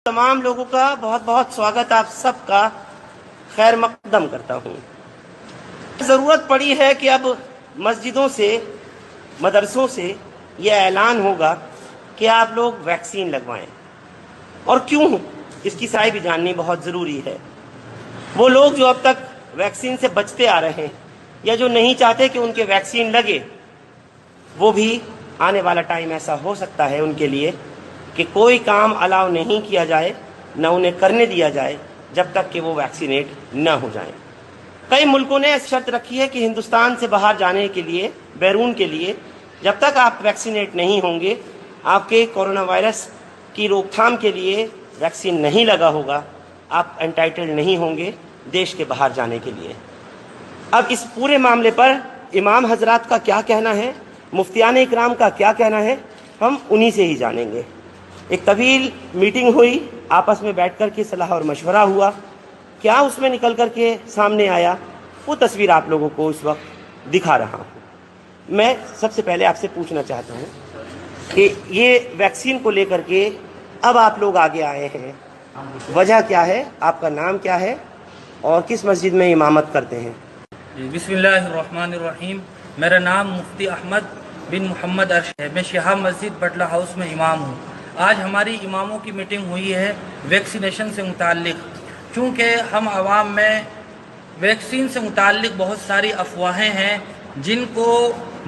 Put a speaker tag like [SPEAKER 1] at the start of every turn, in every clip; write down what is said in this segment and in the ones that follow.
[SPEAKER 1] तमाम लोगों का बहुत बहुत स्वागत, आप सबका खैर मकदम करता हूँ। ज़रूरत पड़ी है कि अब मस्जिदों से, मदरसों से यह ऐलान होगा कि आप लोग वैक्सीन लगवाएं। और क्यों, इसकी सच्चाई भी जाननी बहुत ज़रूरी है। वो लोग जो अब तक वैक्सीन से बचते आ रहे हैं या जो नहीं चाहते कि उनके वैक्सीन लगे, वो भी आने वाला टाइम ऐसा हो सकता है उनके लिए कि कोई काम अलाउ नहीं किया जाए, न उन्हें करने दिया जाए जब तक कि वो वैक्सीनेट न हो जाएं। कई मुल्कों ने शर्त रखी है कि हिंदुस्तान से बाहर जाने के लिए, बैरून के लिए, जब तक आप वैक्सीनेट नहीं होंगे, आपके कोरोना वायरस की रोकथाम के लिए वैक्सीन नहीं लगा होगा, आप एंटाइटल्ड नहीं होंगे देश के बाहर जाने के लिए। अब इस पूरे मामले पर इमाम हजरात का क्या कहना है, मुफ्तियान इकराम का क्या कहना है, हम उन्हीं से ही जानेंगे। एक तवील मीटिंग हुई, आपस में बैठ कर के सलाह और मशवरा हुआ। क्या उसमें निकल कर के सामने आया, वो तस्वीर आप लोगों को इस वक्त दिखा रहा हूँ। मैं सबसे पहले आपसे पूछना चाहता हूँ कि ये वैक्सीन को लेकर के अब आप लोग आगे आए हैं, वजह क्या है, आपका नाम क्या है और किस मस्जिद में इमामत करते हैं?
[SPEAKER 2] बिस्मिल्लाहिर्रहमानिर्रहीम। मेरा नाम मुफ्ती अहमद बिन मोहम्मद अरशद है। मैं शिहाब मस्जिद बटला हाउस में इमाम हूँ। आज हमारी इमामों की मीटिंग हुई है वैक्सीनेशन से मुताल्लिक। चूँकि हम आवाम में वैक्सीन से मुताल्लिक बहुत सारी अफवाहें हैं जिनको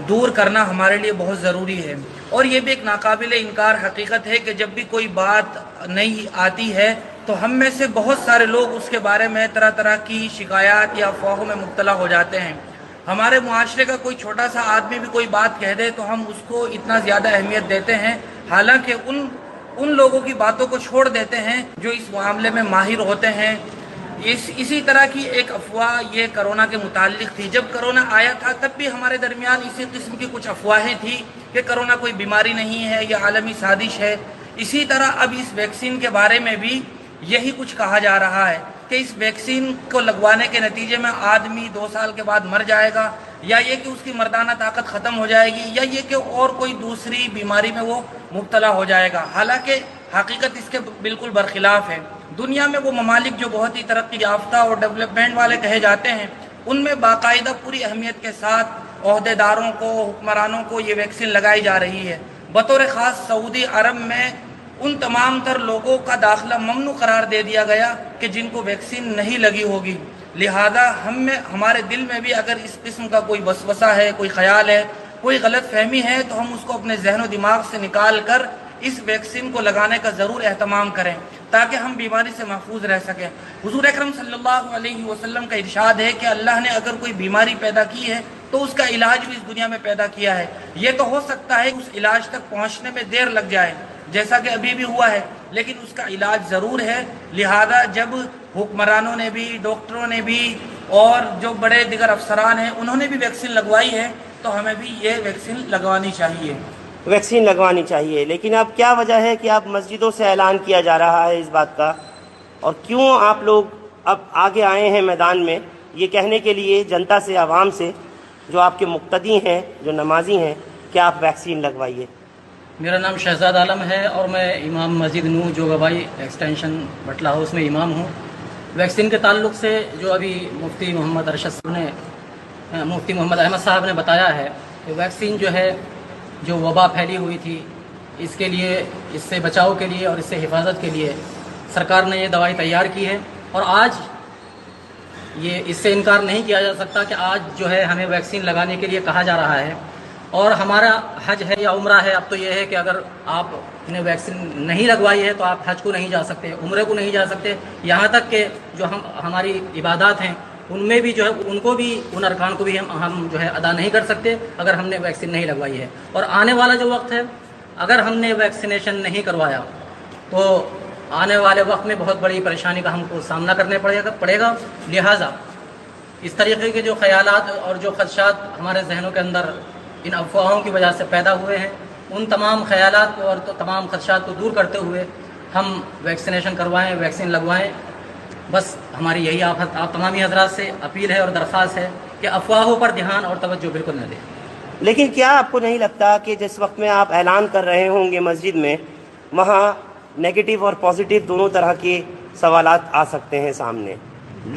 [SPEAKER 2] दूर करना हमारे लिए बहुत ज़रूरी है, और ये भी एक नाकाबिल इनकार हकीकत है कि जब भी कोई बात नई आती है तो हम में से बहुत सारे लोग उसके बारे में तरह तरह की शिकायत या अफवाहों में मुब्तला हो जाते हैं। हमारे मुआशरे का कोई छोटा सा आदमी भी कोई बात कह दे तो हम उसको इतना ज़्यादा अहमियत देते हैं, हालांकि उन लोगों की बातों को छोड़ देते हैं जो इस मामले में माहिर होते हैं। इसी तरह की एक अफवाह ये कोरोना के मुताल्लिक थी। जब कोरोना आया था तब भी हमारे दरमियान इसी किस्म की कुछ अफवाहें थी कि कोरोना कोई बीमारी नहीं है, यह आलमी साजिश है। इसी तरह अब इस वैक्सीन के बारे में भी यही कुछ कहा जा रहा है कि इस वैक्सीन को लगवाने के नतीजे में आदमी 2 साल के बाद मर जाएगा, या ये कि उसकी मर्दाना ताकत ख़त्म हो जाएगी, या ये कि और कोई दूसरी बीमारी में वो मुब्तला हो जाएगा। हालांकि हकीकत इसके बिल्कुल बरखिलाफ़ है। दुनिया में वो ममालिक जो बहुत ही तरक्की याफ्ता और डेवलपमेंट वाले कहे जाते हैं, उनमें बाकायदा पूरी अहमियत के साथ ओहदेदारों को, हुक्मरानों को ये वैक्सीन लगाई जा रही है। बतौर ख़ास सऊदी अरब में उन तमाम तर लोगों का दाखिला ममनू करार दे दिया गया कि जिनको वैक्सीन नहीं लगी होगी। लिहाजा हमारे दिल में भी अगर इस किस्म का कोई वसवसा है, कोई ख्याल है, कोई गलत फहमी है, तो हम उसको अपने जहन दिमाग से निकाल कर इस वैक्सीन को लगाने का ज़रूर एहतमाम करें ताकि हम बीमारी से महफूज रह सकें। हुजूर अकरम सल्लल्लाहु अलैहि वसल्लम का इरशाद है कि अल्लाह ने अगर कोई बीमारी पैदा की है तो उसका इलाज भी इस दुनिया में पैदा किया है। ये तो हो सकता है उस इलाज तक पहुँचने में देर लग जाए, जैसा कि अभी भी हुआ है, लेकिन उसका इलाज ज़रूर है। लिहाजा जब हुक्मरानों ने भी, डॉक्टरों ने भी और जो बड़े दिगर अफसरान हैं उन्होंने भी वैक्सीन लगवाई है, तो हमें भी ये वैक्सीन लगवानी चाहिए।
[SPEAKER 1] वैक्सीन लगवानी चाहिए, लेकिन अब क्या वजह है कि आप मस्जिदों से ऐलान किया जा रहा है इस बात का, और क्यों आप लोग अब आगे आए हैं मैदान में ये कहने के लिए जनता से, आवाम से, जो आपके मुक्तदी हैं, जो नमाजी हैं, कि आप वैक्सीन लगवाइए?
[SPEAKER 3] मेरा नाम शहजाद आलम है और मैं इमाम मस्जिद नूर जोगाबाई एक्सटेंशन बटला हाउस में इमाम हूँ। वैक्सीन के ताल्लुक़ से जो अभी मुफ्ती मोहम्मद अहमद साहब ने बताया है कि वैक्सीन जो है, जो वबा फैली हुई थी, इसके लिए, इससे बचाव के लिए और इससे हिफाजत के लिए सरकार ने ये दवाई तैयार की है। और आज ये इससे इनकार नहीं किया जा सकता कि आज जो है हमें वैक्सीन लगाने के लिए कहा जा रहा है। और हमारा हज है या उम्रा है, अब तो ये है कि अगर आपने वैक्सीन नहीं लगवाई है तो आप हज को नहीं जा सकते, उम्रे को नहीं जा सकते, यहाँ तक कि जो हमारी इबादत हैं उनमें भी जो है उनको भी, उन अरकान को भी हम जो है अदा नहीं कर सकते अगर हमने वैक्सीन नहीं लगवाई है। और आने वाला जो वक्त है, अगर हमने वैक्सीनेशन नहीं करवाया तो आने वाले वक्त में बहुत बड़ी परेशानी का हमको सामना करने पड़ेगा। लिहाजा इस तरीके के जो ख्यालात और जो खदशात हमारे जहनों के अंदर इन अफवाहों की वजह से पैदा हुए हैं, उन तमाम ख्यालात को और तमाम खदशात को दूर करते हुए हम वैक्सीनेशन करवाएं, वैक्सीन लगवाएं। बस हमारी यही आप तमामी हजरात से अपील है और दरख्वास्त है कि अफवाहों पर ध्यान और तवज्जो बिल्कुल न दें।
[SPEAKER 1] लेकिन क्या आपको नहीं लगता कि जिस वक्त में आप ऐलान कर रहे होंगे मस्जिद में, वहाँ नेगेटिव और पॉजिटिव दोनों तरह के सवालात आ सकते हैं सामने।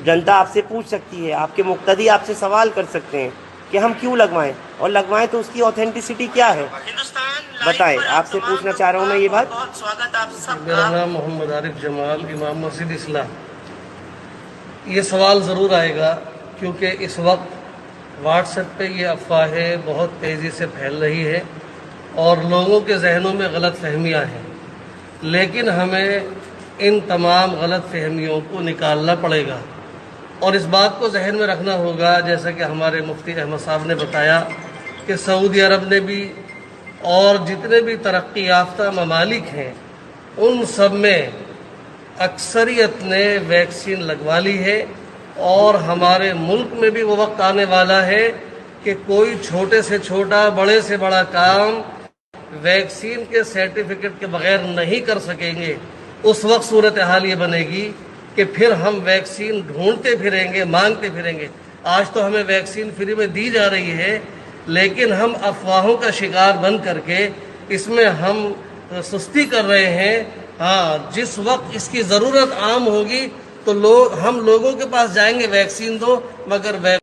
[SPEAKER 1] जनता आपसे पूछ सकती है, आपके मुक्तदी आपसे सवाल कर सकते हैं कि हम क्यों लगवाएं, और लगवाएं तो उसकी ऑथेंटिसिटी क्या है, बताएं। आपसे पूछना चाह रहा हूं मैं ये बात। बहुत स्वागत आप सबका।
[SPEAKER 4] मेरा नाम मोहम्मद आरिफ जमाल, इमाम मस्जिद इस्लाम। ये सवाल ज़रूर आएगा क्योंकि इस वक्त व्हाट्सएप पे ये अफवाहें बहुत तेज़ी से फैल रही है और लोगों के जहनों में गलत फहमियाँ हैं, लेकिन हमें इन तमाम गलत फहमियों को निकालना पड़ेगा और इस बात को जहन में रखना होगा, जैसा कि हमारे मुफ्ती अहमद साहब ने बताया कि सऊदी अरब ने भी और जितने भी तरक्की याफ्ता ममालिक हैं उन सब में अक्सरियत ने वैक्सीन लगवा ली है और हमारे मुल्क में भी वो वक्त आने वाला है कि कोई छोटे से छोटा बड़े से बड़ा काम वैक्सीन के सर्टिफिकेट के बगैर नहीं कर सकेंगे। उस वक्त सूरत हाल ये बनेगी कि फिर हम वैक्सीन ढूंढते फिरेंगे, मांगते फिरेंगे। आज तो हमें वैक्सीन फ्री में दी जा रही है, लेकिन हम अफवाहों का शिकार बन करके इसमें हम सुस्ती कर रहे हैं। हाँ, जिस वक्त इसकी ज़रूरत आम होगी तो हम लोगों के पास जाएंगे वैक्सीन दो, मगर